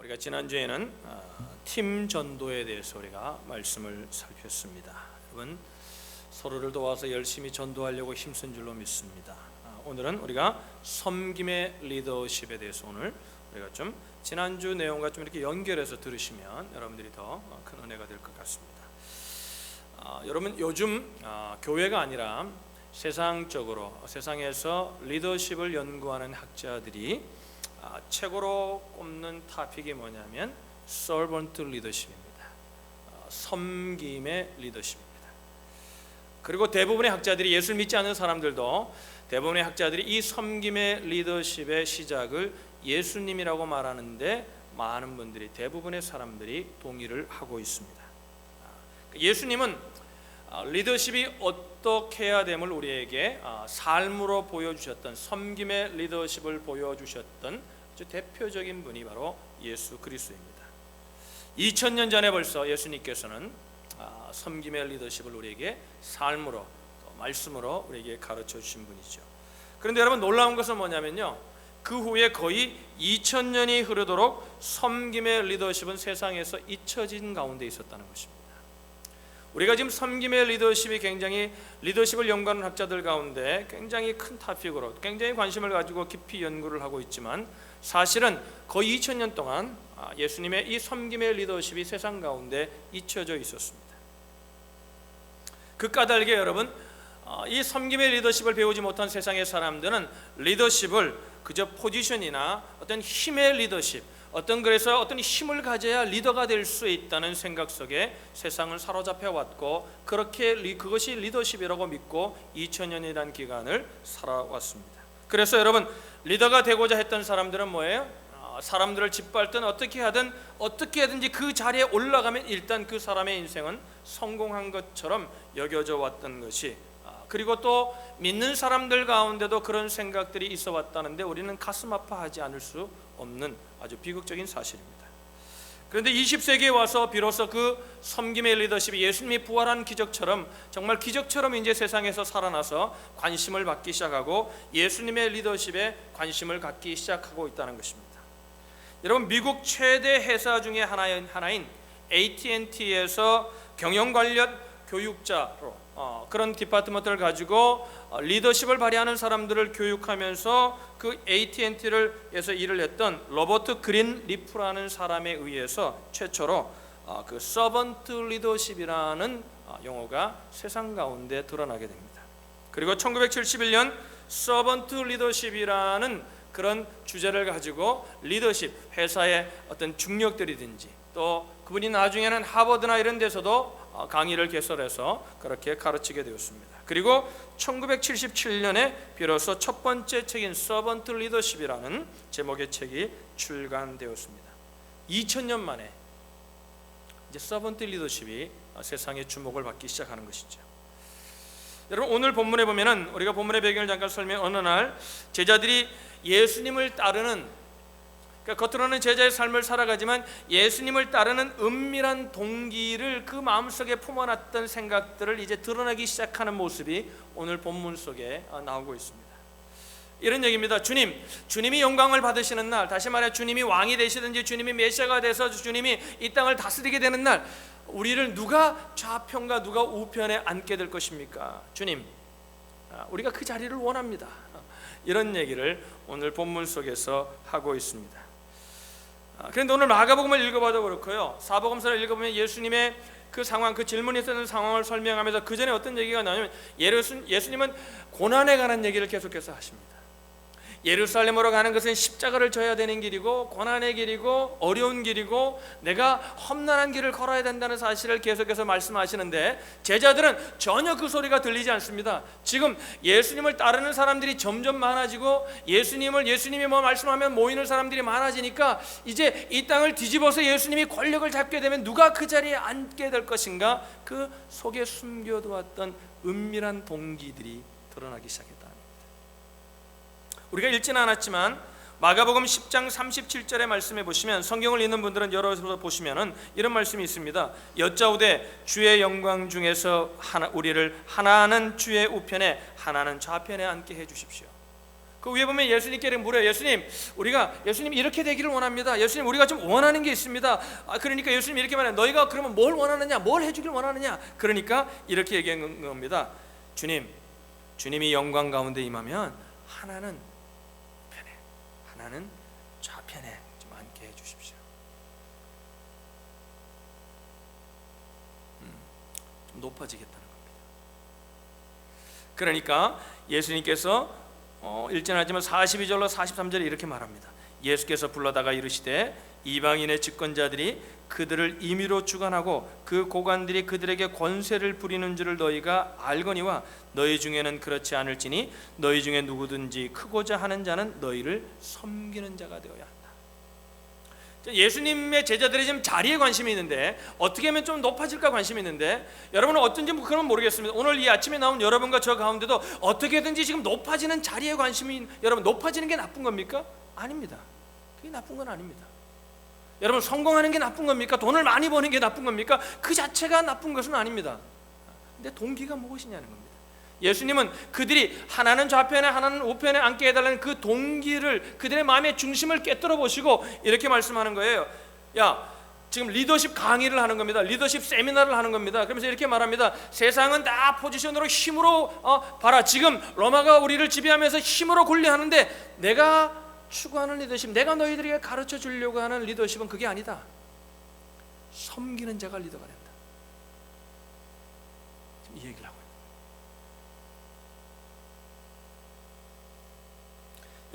우리가 지난주에는 팀 전도에 대해서 우리가 말씀을 살폈습니다. 여러분 서로를 도와서 열심히 전도하려고 힘쓴 줄로 믿습니다. 오늘은 우리가 섬김의 리더십에 대해서 오늘 우리가 좀 지난주 내용과 좀 이렇게 연결해서 들으시면 여러분들이 더 큰 은혜가 될 것 같습니다. 여러분 요즘 교회가 아니라 세상적으로 세상에서 리더십을 연구하는 학자들이 최고로 꼽는 토픽이 뭐냐면 servant 리더십입니다. 섬김의 리더십입니다. 그리고 대부분의 학자들이, 예수를 믿지 않는 사람들도 대부분의 학자들이 이 섬김의 리더십의 시작을 예수님이라고 말하는데 많은 분들이, 대부분의 사람들이 동의를 하고 있습니다. 예수님은 리더십이 어떻게 해야 됨을 우리에게 삶으로 보여주셨던, 섬김의 리더십을 보여주셨던 아주 대표적인 분이 바로 예수 그리스도입니다. 2000년 전에 벌써 예수님께서는 섬김의 리더십을 우리에게 삶으로, 또 말씀으로 우리에게 가르쳐 주신 분이죠. 그런데 여러분 놀라운 것은 뭐냐면요, 그 후에 거의 2000년이 흐르도록 섬김의 리더십은 세상에서 잊혀진 가운데 있었다는 것입니다. 우리가 지금 섬김의 리더십이 굉장히, 리더십을 연구하는 학자들 가운데 굉장히 큰 토픽으로 굉장히 관심을 가지고 깊이 연구를 하고 있지만, 사실은 거의 2000년 동안 예수님의 이 섬김의 리더십이 세상 가운데 잊혀져 있었습니다. 그 까닭에 여러분, 이 섬김의 리더십을 배우지 못한 세상의 사람들은 리더십을 그저 포지션이나 어떤 힘의 리더십, 그래서 어떤 힘을 가져야 리더가 될 수 있다는 생각 속에 세상을 사로잡혀 왔고, 그것이 리더십이라고 믿고 2000년이라는 기간을 살아왔습니다. 그래서 여러분, 리더가 되고자 했던 사람들은 뭐예요? 사람들을 짓밟든 어떻게 하든지 그 자리에 올라가면 일단 그 사람의 인생은 성공한 것처럼 여겨져 왔던 것이, 그리고 또 믿는 사람들 가운데도 그런 생각들이 있어 왔다는데 우리는 가슴 아파하지 않을 수 없는 아주 비극적인 사실입니다. 그런데 20세기에 와서 비로소 그 섬김의 리더십이 예수님이 부활한 기적처럼, 정말 기적처럼 이제 세상에서 살아나서 관심을 받기 시작하고 예수님의 리더십에 관심을 갖기 시작하고 있다는 것입니다. 여러분, 미국 최대 회사 중에 하나인 AT&T에서 경영 관련 교육자로 그런 디파트먼트를 가지고 리더십을 발휘하는 사람들을 교육하면서 그 AT&T에서 일을 했던 로버트 그린 리프라는 사람에 의해서 최초로 그 서번트 리더십이라는 용어가 세상 가운데 드러나게 됩니다. 그리고 1971년 서번트 리더십이라는 그런 주제를 가지고 리더십, 회사의 어떤 중력들이든지, 또 그분이 나중에는 하버드나 이런 데서도 강의를 개설해서 그렇게 가르치게 되었습니다. 그리고 1977년에 비로소 첫 번째 책인 서번트 리더십이라는 제목의 책이 출간되었습니다. 2000년 만에 이제 서번트 리더십이 세상의 주목을 받기 시작하는 것이죠. 여러분, 오늘 본문에 보면은, 우리가 본문의 배경을 잠깐 설명해, 어느 날 제자들이 예수님을 따르는, 그러니까 겉으로는 제자의 삶을 살아가지만 예수님을 따르는 은밀한 동기를, 그 마음속에 품어놨던 생각들을 이제 드러내기 시작하는 모습이 오늘 본문 속에 나오고 있습니다. 이런 얘기입니다. 주님이 영광을 받으시는 날, 다시 말해 주님이 왕이 되시든지 주님이 메시아가 돼서 주님이 이 땅을 다스리게 되는 날, 우리를 누가 좌편과 누가 우편에 앉게 될 것입니까? 주님, 우리가 그 자리를 원합니다. 이런 얘기를 오늘 본문 속에서 하고 있습니다. 그런데 오늘 마가복음을 읽어봐도 그렇고요, 사복음서를 읽어보면 예수님의 그 상황, 그 질문이 있었던 상황을 설명하면서 그 전에 어떤 얘기가 나오냐면, 예수님은 고난에 관한 얘기를 계속해서 하십니다. 예루살렘으로 가는 것은 십자가를 져야 되는 길이고, 고난의 길이고, 어려운 길이고, 내가 험난한 길을 걸어야 된다는 사실을 계속해서 말씀하시는데, 제자들은 전혀 그 소리가 들리지 않습니다. 지금 예수님을 따르는 사람들이 점점 많아지고, 예수님이 뭐 말씀하면 모이는 사람들이 많아지니까 이제 이 땅을 뒤집어서 예수님이 권력을 잡게 되면 누가 그 자리에 앉게 될 것인가, 그 속에 숨겨두었던 은밀한 동기들이 드러나기 시작했다. 우리가 읽지는 않았지만 마가복음 10장 37절의 말씀에 보시면, 성경을 읽는 분들은 열어서 보시면은 이런 말씀이 있습니다. 여짜오되 주의 영광 중에서 우리를 하나는 주의 우편에 하나는 좌편에 앉게 해 주십시오. 그 위에 보면 예수님께 물어요. 예수님 이렇게 되기를 원합니다. 예수님 우리가 좀 원하는 게 있습니다. 그러니까 예수님 이렇게 말해요. 너희가 그러면 뭘 원하느냐, 뭘 해주길 원하느냐. 그러니까 이렇게 얘기한 겁니다. 주님이 영광 가운데 임하면 하나는 편에, 하나는 좌편에 좀 앉게 해주십시오. 좀 높아지겠다는 겁니다. 그러니까 예수님께서 1절하지만 42절로 43절에 이렇게 말합니다. 예수께서 불러다가 이르시되 이방인의 집권자들이 그들을 임의로 주관하고 그 고관들이 그들에게 권세를 부리는 줄을 너희가 알거니와 너희 중에는 그렇지 않을지니 너희 중에 누구든지 크고자 하는 자는 너희를 섬기는 자가 되어야 한다. 예수님의 제자들이 지금 자리에 관심이 있는데 어떻게 하면 좀 높아질까 관심이 있는데 여러분은 어떤지 그건 모르겠습니다. 오늘 이 아침에 나온 여러분과 저 가운데도 어떻게든지 지금 높아지는 자리에 관심이, 여러분 높아지는 게 나쁜 겁니까? 아닙니다. 그게 나쁜 건 아닙니다. 여러분 성공하는 게 나쁜 겁니까? 돈을 많이 버는 게 나쁜 겁니까? 그 자체가 나쁜 것은 아닙니다. 근데 동기가 무엇이냐는 겁니다. 예수님은 그들이 하나는 좌편에 하나는 우편에 앉게 해달라는 그 동기를, 그들의 마음의 중심을 깨뜨려 보시고 이렇게 말씀하는 거예요. 야, 지금 리더십 강의를 하는 겁니다. 리더십 세미나를 하는 겁니다. 그러면서 이렇게 말합니다. 세상은 다 포지션으로 힘으로 봐라. 지금 로마가 우리를 지배하면서 힘으로 군리하는데 내가 추구하는 리더십, 내가 너희들에게 가르쳐 주려고 하는 리더십은 그게 아니다. 섬기는 자가 리더가 된다. 지금 이 얘기를 하고 있습니다.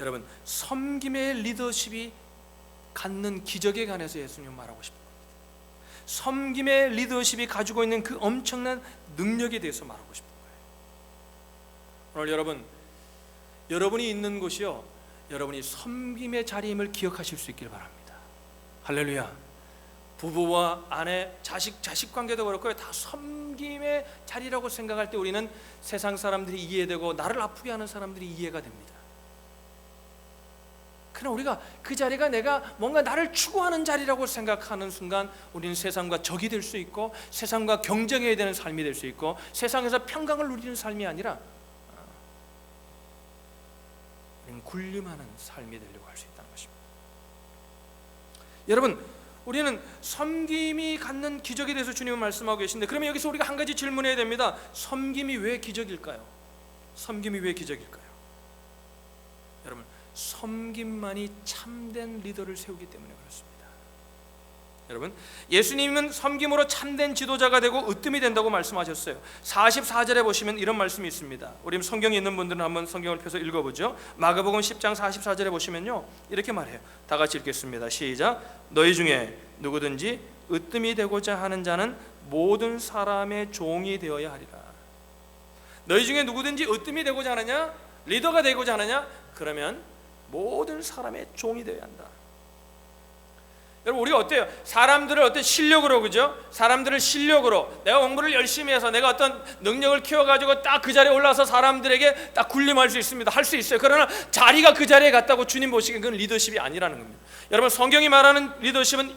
여러분, 섬김의 리더십이 갖는 기적에 관해서 예수님은 말하고 싶은 겁니다. 섬김의 리더십이 가지고 있는 그 엄청난 능력에 대해서 말하고 싶은 거예요. 오늘 여러분이 있는 곳이요, 여러분이 섬김의 자리임을 기억하실 수 있길 바랍니다. 할렐루야. 부부와 아내, 자식 관계도 그렇고요, 다 섬김의 자리라고 생각할 때 우리는 세상 사람들이 이해되고 나를 아프게 하는 사람들이 이해가 됩니다. 그러나 우리가 그 자리가 내가 뭔가 나를 추구하는 자리라고 생각하는 순간 우리는 세상과 적이 될 수 있고 세상과 경쟁해야 되는 삶이 될 수 있고 세상에서 평강을 누리는 삶이 아니라 군림하는 삶이 되려고 할 수 있다는 것입니다. 여러분, 우리는 섬김이 갖는 기적에 대해서 주님은 말씀하고 계신데, 그러면 여기서 우리가 한 가지 질문해야 됩니다. 섬김이 왜 기적일까요? 섬김이 왜 기적일까요? 여러분, 섬김만이 참된 리더를 세우기 때문에 그렇습니다. 여러분, 예수님은 섬김으로 참된 지도자가 되고 으뜸이 된다고 말씀하셨어요. 44절에 보시면 이런 말씀이 있습니다. 우리 성경에 있는 분들은 한번 성경을 펴서 읽어보죠. 마가복음 10장 44절에 보시면요, 이렇게 말해요. 다 같이 읽겠습니다. 시작. 너희 중에 누구든지 으뜸이 되고자 하는 자는 모든 사람의 종이 되어야 하리라. 너희 중에 누구든지 으뜸이 되고자 하느냐, 리더가 되고자 하느냐, 그러면 모든 사람의 종이 되어야 한다. 여러분, 우리가 어때요? 사람들을 어떤 실력으로, 그죠? 사람들을 실력으로 내가 공부를 열심히 해서 내가 어떤 능력을 키워가지고 딱 그 자리에 올라서 사람들에게 딱 군림할 수 있습니다. 할 수 있어요. 그러나 자리가 그 자리에 갔다고 주님 보시기엔 그건 리더십이 아니라는 겁니다. 여러분, 성경이 말하는 리더십은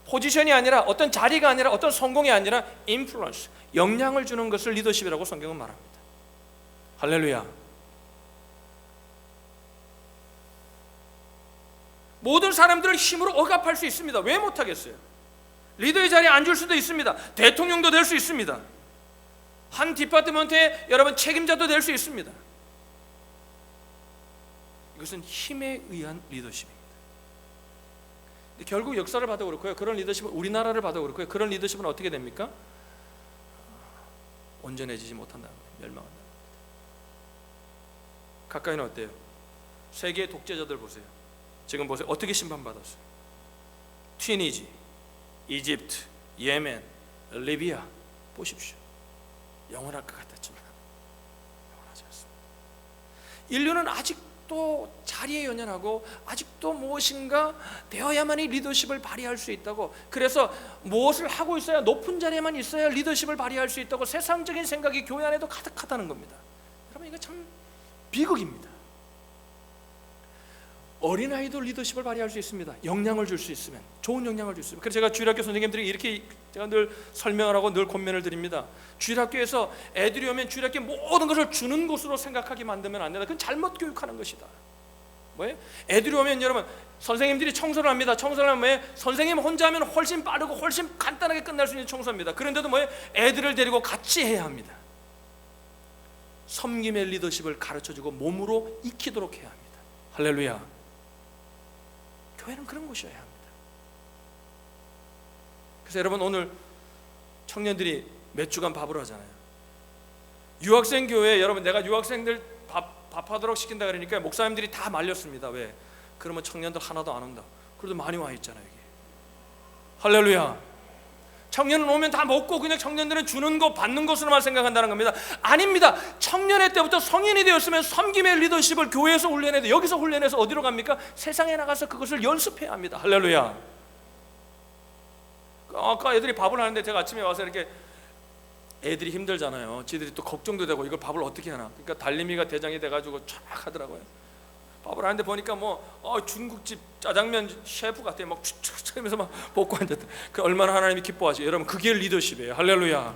포지션이 아니라, 어떤 자리가 아니라, 어떤 성공이 아니라 인플루언스, 영향을 주는 것을 리더십이라고 성경은 말합니다. 할렐루야. 모든 사람들을 힘으로 억압할 수 있습니다. 왜 못하겠어요? 리더의 자리에 앉을 수도 있습니다. 대통령도 될 수 있습니다. 한 디파트먼트의 여러분 책임자도 될 수 있습니다. 이것은 힘에 의한 리더십입니다. 결국 역사를 봐도 그렇고요, 그런 리더십은 우리나라를 봐도 그렇고요, 그런 리더십은 어떻게 됩니까? 온전해지지 못한다는 거예요. 멸망한다는 겁니다. 가까이는 어때요? 세계의 독재자들 보세요. 지금 보세요. 어떻게 심판받았어요? 튀니지, 이집트, 예멘, 리비아 보십시오. 영원할 것 같았지만 영원하지 않습니다. 인류는 아직도 자리에 연연하고 아직도 무엇인가 되어야만이 리더십을 발휘할 수 있다고, 그래서 무엇을 하고 있어야, 높은 자리에만 있어야 리더십을 발휘할 수 있다고 세상적인 생각이 교회 안에도 가득하다는 겁니다. 여러분, 이거 참 비극입니다. 어린아이도 리더십을 발휘할 수 있습니다. 영향을 줄 수 있으면, 좋은 영향을 줄 수 있으면. 그래서 제가 주일학교 선생님들이 이렇게 제가 늘 설명을 하고 늘 권면을 드립니다. 주일학교에서 애들이 오면 주일학교 모든 것을 주는 곳으로 생각하게 만들면 안 된다. 그건 잘못 교육하는 것이다. 뭐예요? 애들이 오면 여러분, 선생님들이 청소를 합니다. 청소를 하면 뭐예요? 선생님 혼자 하면 훨씬 빠르고 훨씬 간단하게 끝날 수 있는 청소입니다. 그런데도 뭐예요? 애들을 데리고 같이 해야 합니다. 섬김의 리더십을 가르쳐주고 몸으로 익히도록 해야 합니다. 할렐루야. 교회는 그런 곳이어야 합니다. 그래서 여러분, 오늘 청년들이 몇 주간 밥을 하잖아요. 유학생 교회, 여러분, 내가 유학생들 밥하도록 시킨다 그러니까 목사님들이 다 말렸습니다. 왜? 그러면 청년들 하나도 안 온다. 그래도 많이 와 있잖아요, 여기. 할렐루야. 청년은 오면 다 먹고 그냥 청년들은 주는 거 받는 것으로만 생각한다는 겁니다. 아닙니다. 청년의 때부터 성인이 되었으면 섬김의 리더십을 교회에서 훈련해야 돼. 여기서 훈련해서 어디로 갑니까? 세상에 나가서 그것을 연습해야 합니다. 할렐루야. 아까 애들이 밥을 하는데 제가 아침에 와서 이렇게, 애들이 힘들잖아요. 지들이 또 걱정도 되고 이걸 밥을 어떻게 하나. 그러니까 달림이가 대장이 돼가지고 쫙 하더라고요. 밥을 하는데 보니까 중국집 짜장면 셰프 같아요. 막 촥촥 하면서 막 먹고 앉았다. 그 얼마나 하나님이 기뻐하시죠. 여러분, 그게 리더십이에요. 할렐루야.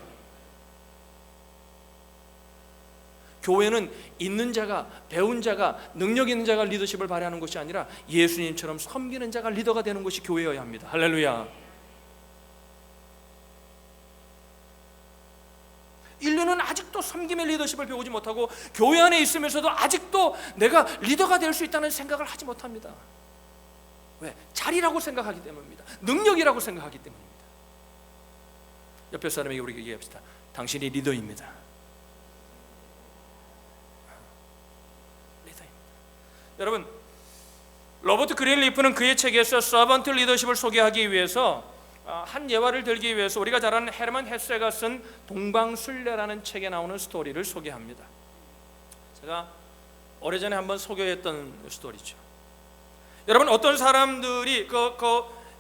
교회는 있는 자가, 배운 자가, 능력 있는 자가 리더십을 발휘하는 것이 아니라 예수님처럼 섬기는 자가 리더가 되는 것이 교회여야 합니다. 할렐루야. 인류는 아직도 섬김의 리더십을 배우지 못하고 교회 안에 있으면서도 아직도 내가 리더가 될 수 있다는 생각을 하지 못합니다. 왜? 자리라고 생각하기 때문입니다. 능력이라고 생각하기 때문입니다. 옆에 사람에게 우리가 얘기합시다. 당신이 리더입니다. 리더입니다. 여러분, 로버트 그린리프는 그의 책에서 서번트 리더십을 소개하기 위해서 한 예화를 들기 위해서 우리가 잘 아는 헤르만 헤세가 쓴 동방순례라는 책에 나오는 스토리를 소개합니다. 제가 오래전에 한번 소개했던 스토리죠. 여러분, 어떤 사람들이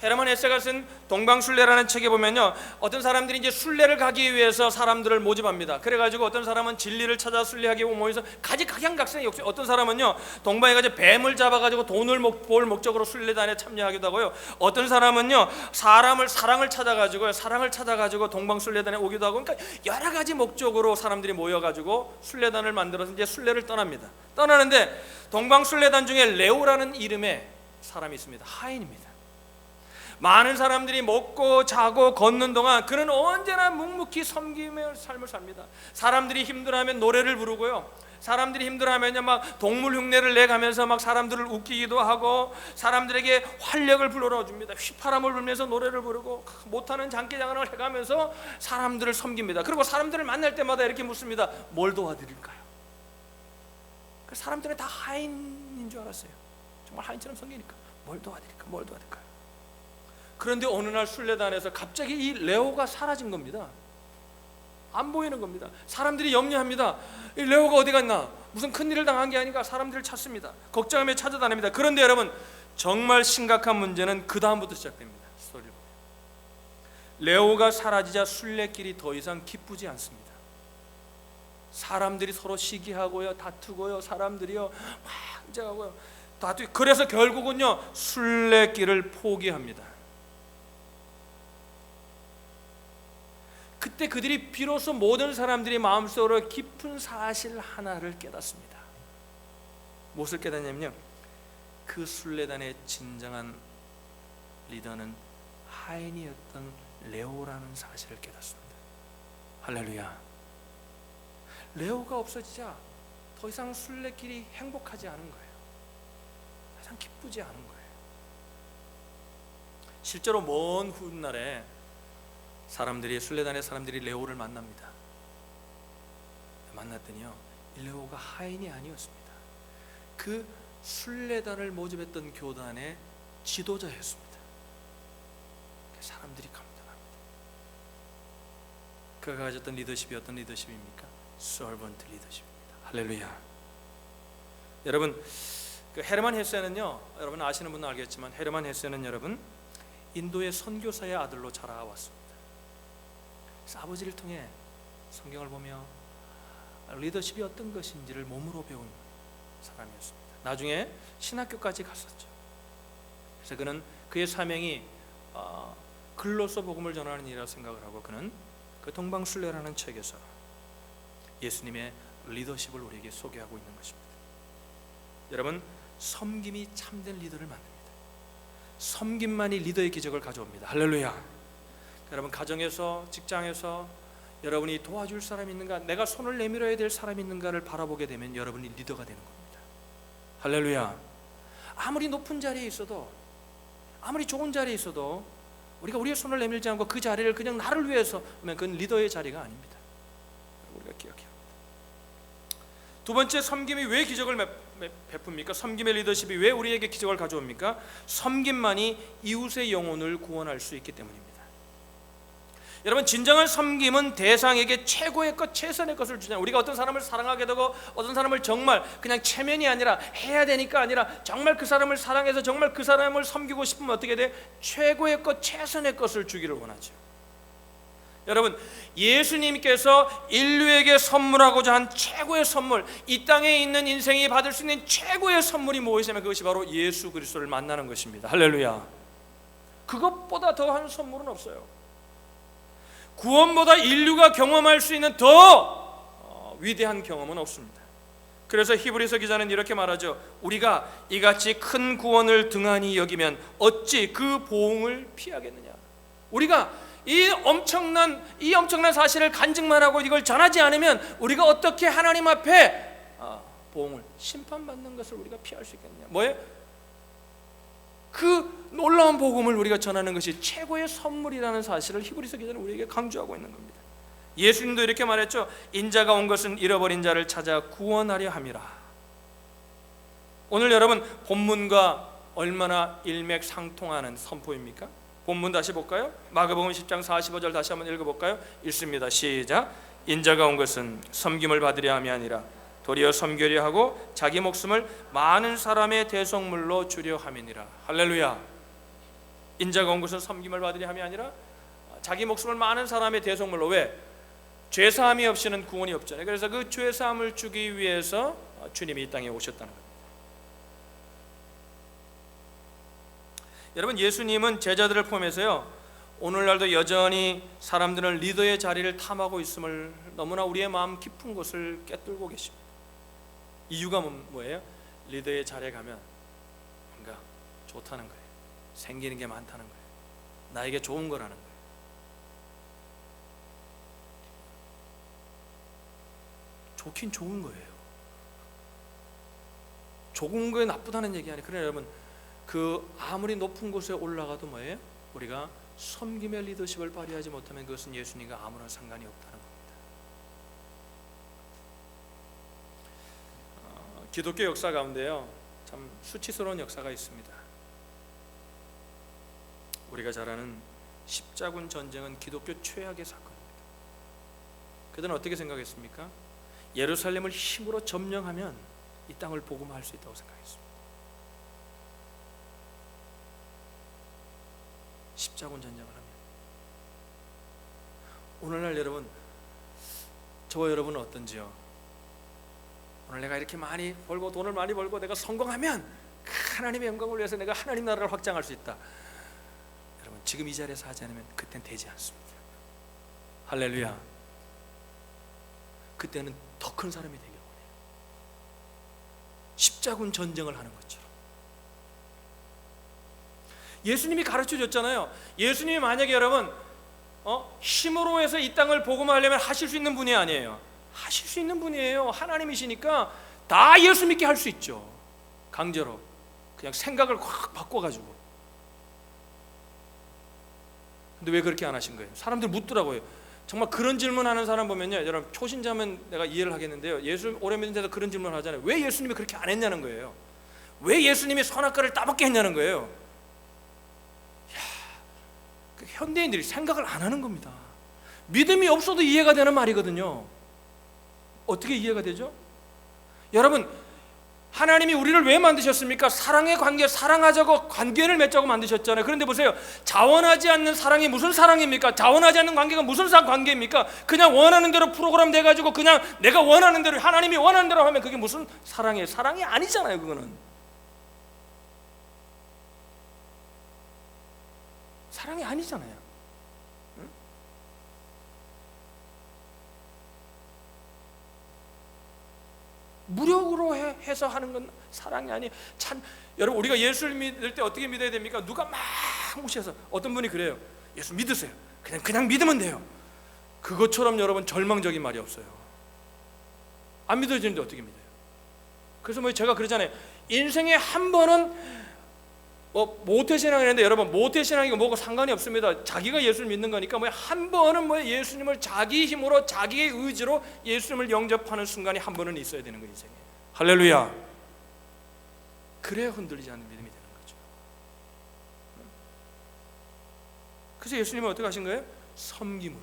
헤르만 헤세가 쓴 동방순례라는 책에 보면요, 어떤 사람들이 이제 순례를 가기 위해서 사람들을 모집합니다. 그래가지고 어떤 사람은 진리를 찾아 순례하기 모여서 각양각색의 역시, 어떤 사람은요 동방에 가서 뱀을 잡아가지고 돈을 볼 목적으로 순례단에 참여하기도 하고요. 어떤 사람은요 사랑을 찾아가지고 동방순례단에 오기도 하고, 그러니까 여러 가지 목적으로 사람들이 모여가지고 순례단을 만들어서 이제 순례를 떠납니다. 떠나는데 동방순례단 중에 레오라는 이름의 사람이 있습니다. 하인입니다. 많은 사람들이 먹고 자고 걷는 동안 그는 언제나 묵묵히 섬김의 삶을 삽니다. 사람들이 힘들어하면 노래를 부르고요, 사람들이 힘들어하면요 막 동물 흉내를 내가면서 막 사람들을 웃기기도 하고, 사람들에게 활력을 불어넣어줍니다. 휘파람을 불면서 노래를 부르고 못하는 장기자랑을 해가면서 사람들을 섬깁니다. 그리고 사람들을 만날 때마다 이렇게 묻습니다. 뭘 도와드릴까요? 그 사람들은 다 하인인 줄 알았어요. 정말 하인처럼 섬기니까 뭘 도와드릴까요? 그런데 어느 날 순례단에서 갑자기 이 레오가 사라진 겁니다. 안 보이는 겁니다. 사람들이 염려합니다. 이 레오가 어디 갔나? 무슨 큰일을 당한 게 아닌가? 사람들을 찾습니다. 걱정하며 찾아다닙니다. 그런데 여러분, 정말 심각한 문제는 그 다음부터 시작됩니다. 스토리를 보면 레오가 사라지자 순례길이 더 이상 기쁘지 않습니다. 사람들이 서로 시기하고요, 다투고요, 사람들이요 막 이제하고요 다투고, 그래서 결국은요 순례길을 포기합니다. 그때 그들이 비로소 모든 사람들이 마음속으로 깊은 사실 하나를 깨닫습니다. 무엇을 깨닫냐면요, 그 순례단의 진정한 리더는 하인이었던 레오라는 사실을 깨닫습니다. 할렐루야. 레오가 없어지자 더 이상 순례길이 행복하지 않은 거예요. 더 이상 기쁘지 않은 거예요. 실제로 먼 훗날에 순례단의 사람들이 레오를 만납니다. 만났더니요, 레오가 하인이 아니었습니다. 그 순례단을 모집했던 교단의 지도자였습니다. 사람들이 감동합니다. 그가 가졌던 리더십이 어떤 리더십입니까? 서번트 리더십입니다. 할렐루야. 여러분, 그 헤르만 헤세는요, 여러분 아시는 분은 알겠지만 헤르만 헤세는 여러분 인도의 선교사의 아들로 자라왔습니다. 그래서 아버지를 통해 성경을 보며 리더십이 어떤 것인지를 몸으로 배운 사람이었습니다. 나중에 신학교까지 갔었죠. 그래서 그는 그의 사명이 글로서 복음을 전하는 일이라고 생각을 하고 그는 그 동방순례라는 책에서 예수님의 리더십을 우리에게 소개하고 있는 것입니다. 여러분, 섬김이 참된 리더를 만듭니다. 섬김만이 리더의 기적을 가져옵니다. 할렐루야. 여러분, 가정에서, 직장에서 여러분이 도와줄 사람이 있는가, 내가 손을 내밀어야 될 사람이 있는가를 바라보게 되면 여러분이 리더가 되는 겁니다. 할렐루야. 아무리 높은 자리에 있어도, 아무리 좋은 자리에 있어도 우리가 우리의 손을 내밀지 않고 그 자리를 그냥 나를 위해서 하면 그건 리더의 자리가 아닙니다. 우리가 기억해야 합니다. 두 번째, 섬김이 왜 기적을 베풉니까? 섬김의 리더십이 왜 우리에게 기적을 가져옵니까? 섬김만이 이웃의 영혼을 구원할 수 있기 때문입니다. 여러분, 진정한 섬김은 대상에게 최고의 것, 최선의 것을 주잖아요. 우리가 어떤 사람을 사랑하게 되고 어떤 사람을 정말 그냥 체면이 아니라 해야 되니까 아니라 정말 그 사람을 사랑해서 정말 그 사람을 섬기고 싶으면 어떻게 돼? 최고의 것, 최선의 것을 주기를 원하죠. 여러분, 예수님께서 인류에게 선물하고자 한 최고의 선물, 이 땅에 있는 인생이 받을 수 있는 최고의 선물이 무엇이냐면 그것이 바로 예수 그리스도를 만나는 것입니다. 할렐루야. 그것보다 더한 선물은 없어요. 구원보다 인류가 경험할 수 있는 더 위대한 경험은 없습니다. 그래서 히브리서 기자는 이렇게 말하죠. 우리가 이같이 큰 구원을 등한히 여기면 어찌 그 보응을 피하겠느냐. 우리가 이 엄청난 사실을 간증만 하고 이걸 전하지 않으면 우리가 어떻게 하나님 앞에 보응을, 심판받는 것을 우리가 피할 수 있겠느냐. 뭐예요? 그 놀라운 복음을 우리가 전하는 것이 최고의 선물이라는 사실을 히브리서 기자는 우리에게 강조하고 있는 겁니다. 예수님도 이렇게 말했죠. 인자가 온 것은 잃어버린 자를 찾아 구원하려 함이라. 오늘 여러분, 본문과 얼마나 일맥상통하는 선포입니까? 본문 다시 볼까요? 마가복음 10장 45절 다시 한번 읽어볼까요? 읽습니다. 시작. 인자가 온 것은 섬김을 받으려 함이 아니라 도리어 섬기려 하고 자기 목숨을 많은 사람의 대속물로 주려 함이니라. 할렐루야. 인자가 온 것은 섬김을 받으려 함이 아니라 자기 목숨을 많은 사람의 대속물로. 왜? 죄사함이 없이는 구원이 없잖아요. 그래서 그 죄사함을 주기 위해서 주님이 이 땅에 오셨다는 겁니다. 여러분, 예수님은 제자들을 포함해서요, 오늘날도 여전히 사람들은 리더의 자리를 탐하고 있음을 너무나 우리의 마음 깊은 곳을 꿰뚫고 계십니다. 이유가 뭐예요? 리더의 자리에 가면 뭔가 좋다는 거예요. 생기는 게 많다는 거예요. 나에게 좋은 거라는 거예요. 좋긴 좋은 거예요. 좋은 거에 나쁘다는 얘기 아니에요. 그러나 여러분, 그 아무리 높은 곳에 올라가도 뭐예요? 우리가 섬김의 리더십을 발휘하지 못하면 그것은 예수님과 아무런 상관이 없다는 겁니다. 기독교 역사 가운데요, 참 수치스러운 역사가 있습니다. 우리가 잘 아는 십자군 전쟁은 기독교 최악의 사건입니다. 그들은 어떻게 생각했습니까? 예루살렘을 힘으로 점령하면 이 땅을 복음화할 수 있다고 생각했습니다. 십자군 전쟁을 하면. 오늘날 여러분, 저와 여러분은 어떤지요? 오늘 내가 이렇게 많이 벌고 돈을 많이 벌고 내가 성공하면 하나님의 영광을 위해서 내가 하나님 나라를 확장할 수 있다. 여러분, 지금 이 자리에서 하지 않으면 그땐 되지 않습니다. 할렐루야. 그때는 더 큰 사람이 되길 원해요. 십자군 전쟁을 하는 것처럼. 예수님이 가르쳐 줬잖아요. 예수님이 만약에 여러분 힘으로 해서 이 땅을 복음화하려면 하실 수 있는 분이 아니에요. 하실 수 있는 분이에요. 하나님이시니까 다 예수 믿게 할 수 있죠. 강제로 그냥 생각을 확 바꿔가지고. 근데 왜 그렇게 안 하신 거예요? 사람들 묻더라고요. 정말 그런 질문하는 사람 보면요, 여러분 초신자면 내가 이해를 하겠는데요, 예수 오래 믿는 데서 그런 질문 하잖아요. 왜 예수님이 그렇게 안 했냐는 거예요. 왜 예수님이 선악과를 따먹게 했냐는 거예요. 그 현대인들이 생각을 안 하는 겁니다. 믿음이 없어도 이해가 되는 말이거든요. 어떻게 이해가 되죠? 여러분, 하나님이 우리를 왜 만드셨습니까? 사랑의 관계, 사랑하자고 관계를 맺자고 만드셨잖아요. 그런데 보세요, 자원하지 않는 사랑이 무슨 사랑입니까? 자원하지 않는 관계가 무슨 관계입니까? 그냥 원하는 대로 프로그램 돼가지고 그냥 내가 원하는 대로, 하나님이 원하는 대로 하면 그게 무슨 사랑이에요? 사랑이 아니잖아요. 그거는 사랑이 아니잖아요. 무력으로 해서 하는 건 사랑이 아니에요. 참, 여러분, 우리가 예수를 믿을 때 어떻게 믿어야 됩니까? 누가 막 무시해서, 어떤 분이 그래요. 예수 믿으세요. 그냥 믿으면 돼요. 그것처럼 여러분 절망적인 말이 없어요. 안 믿어지는데 어떻게 믿어요? 그래서 뭐 제가 그러잖아요. 인생에 한 번은 모태신앙이라는데, 여러분, 모태신앙이고 뭐고 상관이 없습니다. 자기가 예수를 믿는 거니까 한 번은 예수님을 자기 힘으로, 자기의 의지로 예수님을 영접하는 순간이 한 번은 있어야 되는 거예요, 인생에. 할렐루야. 그래야 흔들리지 않는 믿음이 되는 거죠. 그래서 예수님은 어떻게 하신 거예요? 섬김으로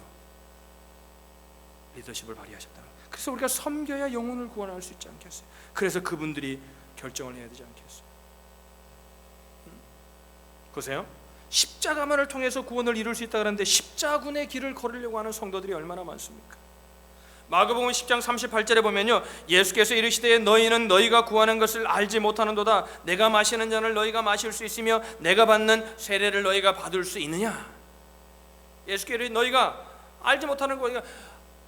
리더십을 발휘하셨다는 거예요. 그래서 우리가 섬겨야 영혼을 구원할 수 있지 않겠어요? 그래서 그분들이 결정을 해야 되지 않겠어요? 보세요. 십자가만을 통해서 구원을 이룰 수 있다 그러는데 십자군의 길을 걸으려고 하는 성도들이 얼마나 많습니까? 마가복음 10장 38절에 보면요, 예수께서 이르시되 너희는 너희가 구하는 것을 알지 못하는도다. 내가 마시는 잔을 너희가 마실 수 있으며 내가 받는 세례를 너희가 받을 수 있느냐. 예수께서 너희가 알지 못하는 거, 그러니까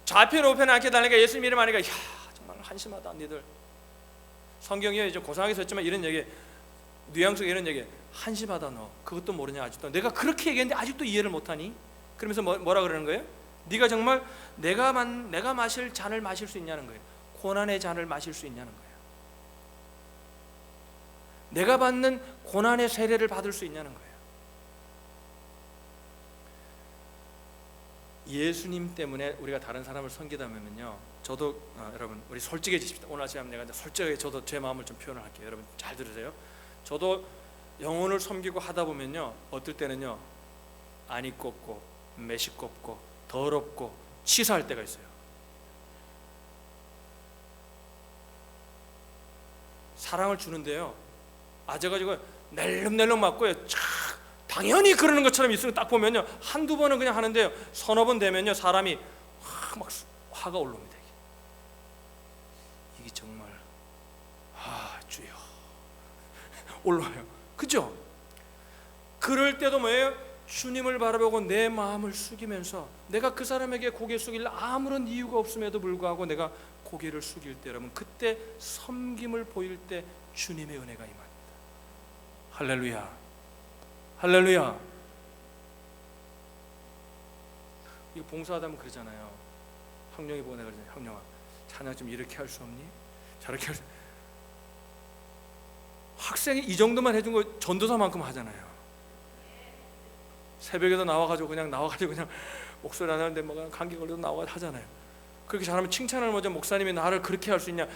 좌편 우편에 앉게 달라니까 예수님 이름 하니까, 이야 정말 한심하다 니들. 성경에 이제 고상하게 썼지만 이런 얘기, 뉘앙스가 이런 얘기, 한심하다 너, 그것도 모르냐 아직도. 내가 그렇게 얘기했는데 아직도 이해를 못하니? 그러면서 뭐라 그러는 거예요? 네가 정말 내가 마실 잔을 마실 수 있냐는 거예요. 고난의 잔을 마실 수 있냐는 거예요. 내가 받는 고난의 세례를 받을 수 있냐는 거예요. 예수님 때문에 우리가 다른 사람을 섬기다 보면요, 저도 여러분 우리 솔직해지십시다. 오늘 아침에 내가 솔직하게 저도 제 마음을 좀 표현을 할게요. 여러분 잘 들으세요. 저도 영혼을 섬기고 하다 보면요, 어떨 때는요 안이 꼽고 메시꼽고 더럽고 치사할 때가 있어요. 사랑을 주는데요, 아재가지고 낼름낼름 맞고요, 당연히 그러는 것처럼 있으면 딱 보면요 한두 번은 그냥 하는데요, 서너 번 되면요 사람이 막 화가 올라옵니다. 이게 정말 주여 올라와요. 그죠? 그럴 때도 뭐예요? 주님을 바라보고 내 마음을 숙이면서 내가 그 사람에게 고개 숙일 아무런 이유가 없음에도 불구하고 내가 고개를 숙일 때, 여러분 그때 섬김을 보일 때 주님의 은혜가 임합니다. 할렐루야, 할렐루야. 이거 봉사하다 보면 그러잖아요. 학령이 보고 내가 그러잖아요. 학령아, 찬양 좀 이렇게 할 수 없니? 저렇게 할 수... 학생이 이 정도만 해준 거 전도사만큼 하잖아요. 새벽에도 나와가지고 그냥 목소리 안 하는데 뭐 감기 걸려도 나와가지고 하잖아요. 그렇게 잘하면 칭찬을 먼저, 목사님이 나를 그렇게 할 수 있냐?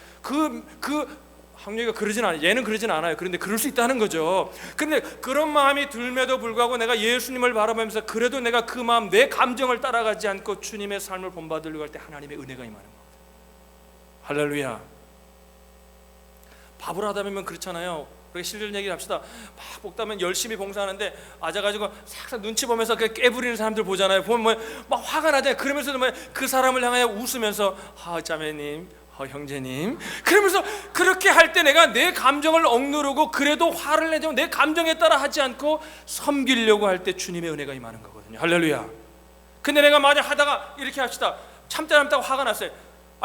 학령이가 그러진 않아요. 얘는 그러진 않아요. 그런데 그럴 수 있다는 거죠. 근데 그런 마음이 들매도 불구하고 내가 예수님을 바라보면서 그래도 내가 그 마음, 내 감정을 따라가지 않고 주님의 삶을 본받으려고 할 때 하나님의 은혜가 임하는 겁니다. 할렐루야. 밥을 하다 보면 그렇잖아요. 그렇게 실질 얘기를 합시다. 막 먹다면 열심히 봉사하는데 앉아가지고 싹싹 눈치 보면서 그 깨부리는 사람들 보잖아요. 보면 막 화가 나잖아요. 그러면서도 그 사람을 향하여 웃으면서 자매님, 형제님, 그러면서 그렇게 할 때 내가 내 감정을 억누르고 그래도 화를 내지만 내 감정에 따라 하지 않고 섬기려고 할 때 주님의 은혜가 임하는 거거든요. 할렐루야. 근데 내가 만약 하다가 이렇게 합시다. 참다가 화가 났어요.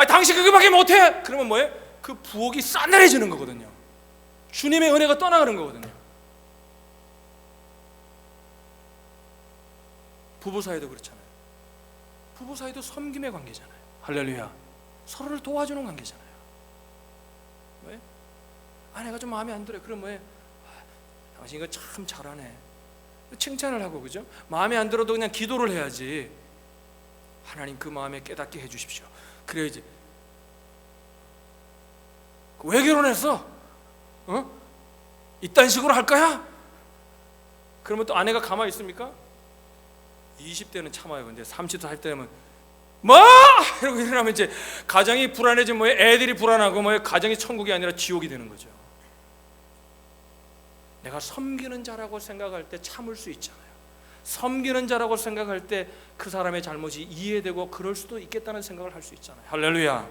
당신 그거밖에 못해. 그러면 뭐예요? 그 부엌이 싸늘해지는 거거든요. 주님의 은혜가 떠나가는 거거든요. 부부 사이도 그렇잖아요. 부부 사이도 섬김의 관계잖아요. 할렐루야. 서로를 도와주는 관계잖아요. 왜? 아내가 좀 마음에 안 들어요. 그럼 뭐예요? 당신 이거 참 잘하네. 칭찬을 하고, 그죠? 마음에 안 들어도 그냥 기도를 해야지. 하나님 그 마음에 깨닫게 해주십시오. 그래야지. 왜 결혼했어? 이딴 식으로 할 거야? 그러면 또 아내가 가만히 있습니까? 20대는 참아요. 근데 30도 할 때면 뭐 이러고 일어나면 이제 가정이 불안해지면 뭐예요? 애들이 불안하고 뭐예요? 가정이 천국이 아니라 지옥이 되는 거죠. 내가 섬기는 자라고 생각할 때 참을 수 있잖아요. 섬기는 자라고 생각할 때 그 사람의 잘못이 이해되고 그럴 수도 있겠다는 생각을 할 수 있잖아요. 할렐루야.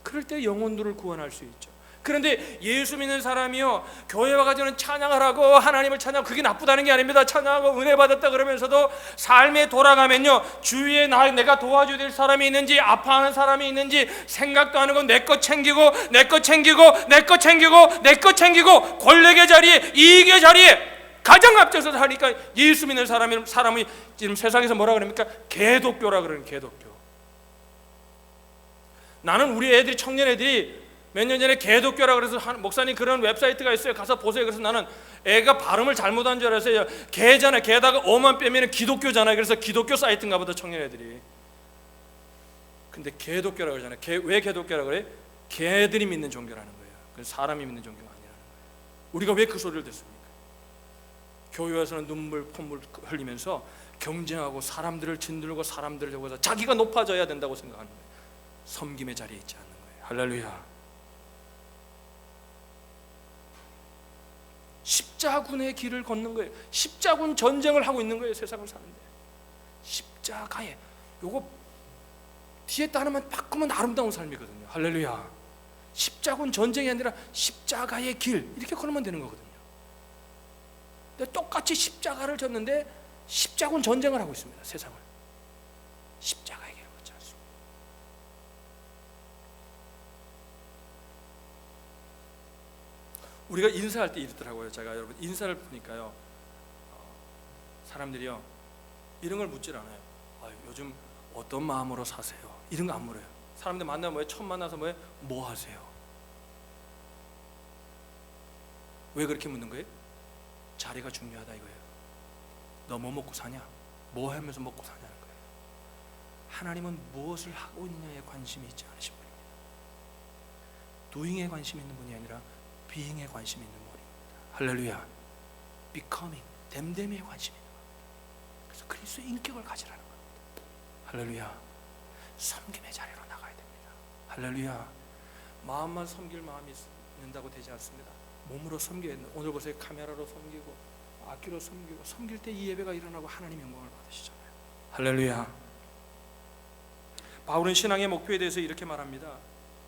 그럴 때 영혼들을 구원할 수 있죠. 그런데 예수 믿는 사람이요, 교회 와가지고는 찬양을 하고 하나님을 찬양하고, 그게 나쁘다는 게 아닙니다. 찬양하고 은혜 받았다 그러면서도 삶에 돌아가면요, 주위에 내가 도와줘야 될 사람이 있는지, 아파하는 사람이 있는지 생각도 안 하고 내 것 챙기고 내 것 챙기고 내 것 챙기고 내 것 챙기고, 권력의 자리에, 이익의 자리에 가장 앞서서 하니까 예수 믿는 사람이 지금 세상에서 뭐라 그럽니까? 개독교라 그러는, 개독교. 나는 우리 애들이, 청년 애들이 몇 년 전에 개독교라 그래서 목사님 그런 웹사이트가 있어요, 가서 보세요. 그래서 나는 애가 발음을 잘못한 줄 알았어요. 개잖아요. 개다가 어만 빼면 기독교잖아요. 그래서 기독교 사이트인가 보다, 청년 애들이. 근데 개독교라 그러잖아요. 왜 개독교라 그래? 개들이 믿는 종교라는 거예요. 그래서 사람이 믿는 종교가 아니라는 거예요. 우리가 왜 그 소리를 듣습니까? 교회 와서는 눈물 콧물 흘리면서 경쟁하고 사람들을 짓누르고 사람들을 적어서 자기가 높아져야 된다고 생각하는 거예요. 섬김의 자리에 있지 않는 거예요. 할렐루야. 십자군의 길을 걷는 거예요. 십자군 전쟁을 하고 있는 거예요. 세상을 사는데 십자가에, 요거 뒤에 따르면 바꾸면 아름다운 삶이거든요. 할렐루야. 십자군 전쟁이 아니라 십자가의 길, 이렇게 걸으면 되는 거거든요. 근데 똑같이 십자가를 졌는데 십자군 전쟁을 하고 있습니다. 세상을. 십자가의 길을 걷지 않습니다. 우리가 인사할 때 이러더라고요. 제가 여러분 인사를 보니까요, 사람들이요 이런 걸 묻질 않아요. 요즘 어떤 마음으로 사세요? 이런 거 안 물어요. 사람들 만나면 뭐예요? 처음 만나서 뭐예요? 뭐 하세요? 왜 그렇게 묻는 거예요? 자리가 중요하다 이거예요. 너 뭐 먹고 사냐? 뭐 하면서 먹고 사냐는 거예요. 하나님은 무엇을 하고 있느냐에 관심이 있지 않으신 분입니다. doing에 관심이 있는 분이 아니라 being에 관심이 있는 분입니다. 할렐루야. becoming, 됨됨이에 관심이 있는 겁니다. 그래서 그리스도의 인격을 가지라는 겁니다. 할렐루야. 섬김의 자리로 나가야 됩니다. 할렐루야. 마음만 섬길 마음이 있는다고 되지 않습니다. 몸으로 섬겨야 된다. 오늘 보세요. 카메라로 섬기고 악기로 섬기고, 섬길 때 이 예배가 일어나고 하나님 영광을 받으시잖아요. 할렐루야. 바울은 신앙의 목표에 대해서 이렇게 말합니다.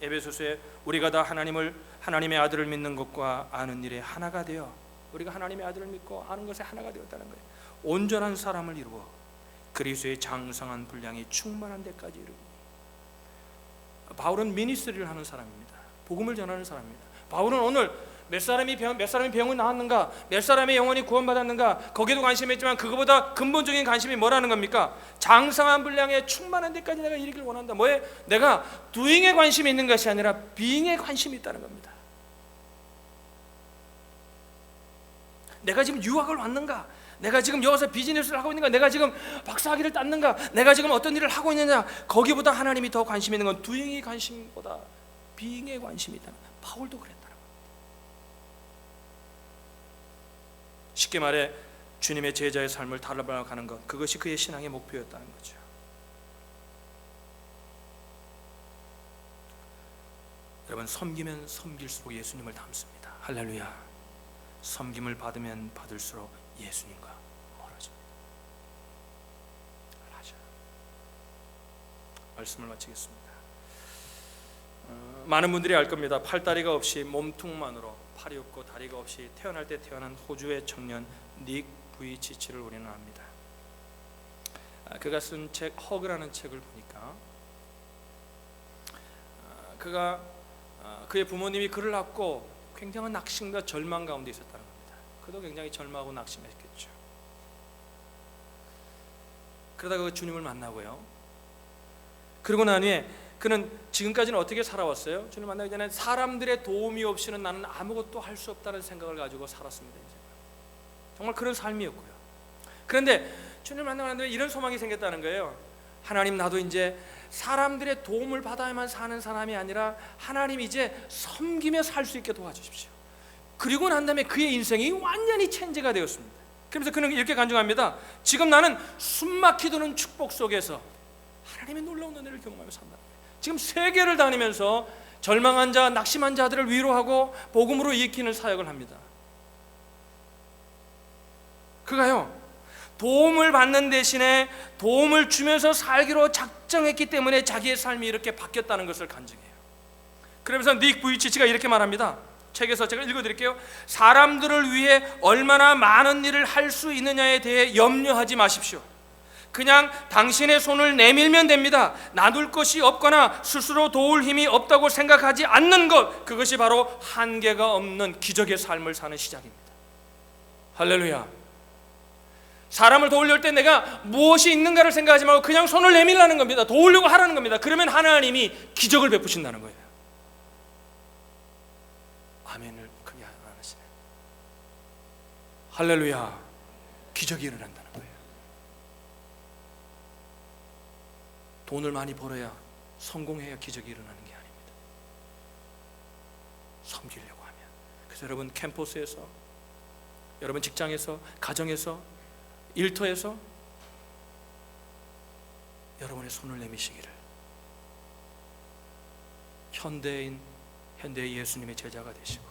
에베소서에 우리가 다 하나님의 아들을 믿는 것과 아는 일에 하나가 되어, 우리가 하나님의 아들을 믿고 아는 것에 하나가 되었다는 거예요. 온전한 사람을 이루어 그리스도의 장성한 분량이 충만한 데까지 이르고. 바울은 미니스트리를 하는 사람입니다. 복음을 전하는 사람입니다. 바울은 오늘 몇 사람이 병을 나았는가, 몇 사람의 영혼이 구원받았는가, 거기에도 관심이 있지만 그거보다 근본적인 관심이 뭐라는 겁니까? 장성한 분량에 충만한 데까지 내가 이르기를 원한다. 뭐에? 내가 doing에 관심이 있는 것이 아니라 being에 관심이 있다는 겁니다. 내가 지금 유학을 왔는가, 내가 지금 여기서 비즈니스를 하고 있는가, 내가 지금 박사학위를 땄는가, 내가 지금 어떤 일을 하고 있느냐, 거기보다 하나님이 더 관심이 있는 건 doing의 관심보다 being에 관심이 있다는 거예요. 바울도 그랬다는 거예요. 쉽게 말해 주님의 제자의 삶을 달아가는 것, 그것이 그의 신앙의 목표였다는 거죠. 여러분, 섬기면 섬길수록 예수님을 닮습니다. 할렐루야. 섬김을 받으면 받을수록 예수님과 멀어집니다. 맞아. 말씀을 마치겠습니다. 많은 분들이 알 겁니다. 팔다리가 없이 몸통만으로, 팔이 없고 다리가 없이 태어날 때 태어난 호주의 청년 닉 부이치치를 우리는 압니다. 그가 쓴 책 허그라는 책을 보니까 그의 부모님이 그를 낳고 굉장한 낙심과 절망 가운데 있었다는 겁니다. 그도 굉장히 절망하고 낙심했겠죠. 그러다가 그 주님을 만나고요. 그러고 난 후에 그는 지금까지는 어떻게 살아왔어요? 주님 만나기 전에 사람들의 도움이 없이는 나는 아무것도 할 수 없다는 생각을 가지고 살았습니다. 이제. 정말 그런 삶이었고요. 그런데 주님 만나고 난 후에 이런 소망이 생겼다는 거예요. 하나님, 나도 이제 사람들의 도움을 받아야만 사는 사람이 아니라 하나님 이제 섬기며 살 수 있게 도와주십시오. 그리고 난 다음에 그의 인생이 완전히 체인지가 되었습니다. 그러면서 그는 이렇게 간증합니다. 지금 나는 숨막히도록 축복 속에서 하나님의 놀라운 은혜를 경험하며 산다. 지금 세계를 다니면서 절망한 자, 낙심한 자들을 위로하고 복음으로 일으키는 사역을 합니다. 그가요, 도움을 받는 대신에 도움을 주면서 살기로 작정했기 때문에 자기의 삶이 이렇게 바뀌었다는 것을 간증해요. 그러면서 닉 부이치치가 이렇게 말합니다. 책에서 제가 읽어드릴게요. 사람들을 위해 얼마나 많은 일을 할 수 있느냐에 대해 염려하지 마십시오. 그냥 당신의 손을 내밀면 됩니다. 놔둘 것이 없거나 스스로 도울 힘이 없다고 생각하지 않는 것, 그것이 바로 한계가 없는 기적의 삶을 사는 시작입니다. 할렐루야. 사람을 도우려고 때 내가 무엇이 있는가를 생각하지 말고 그냥 손을 내밀라는 겁니다. 도우려고 하라는 겁니다. 그러면 하나님이 기적을 베푸신다는 거예요. 아멘을 크게 안 하시네. 할렐루야. 기적이 일어난다는 거예요. 돈을 많이 벌어야, 성공해야 기적이 일어나는 게 아닙니다. 섬기려고 하면. 그래서 여러분 캠퍼스에서, 여러분 직장에서, 가정에서, 일터에서 여러분의 손을 내미시기를, 현대의 예수님의 제자가 되시고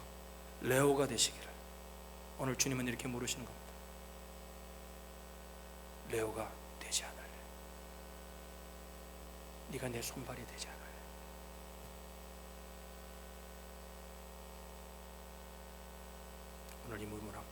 레오가 되시기를 오늘 주님은 이렇게 물으시는 겁니다. 레오가 되지 않을래? 네가 내 손발이 되지 않을래? 오늘 이 물문 한번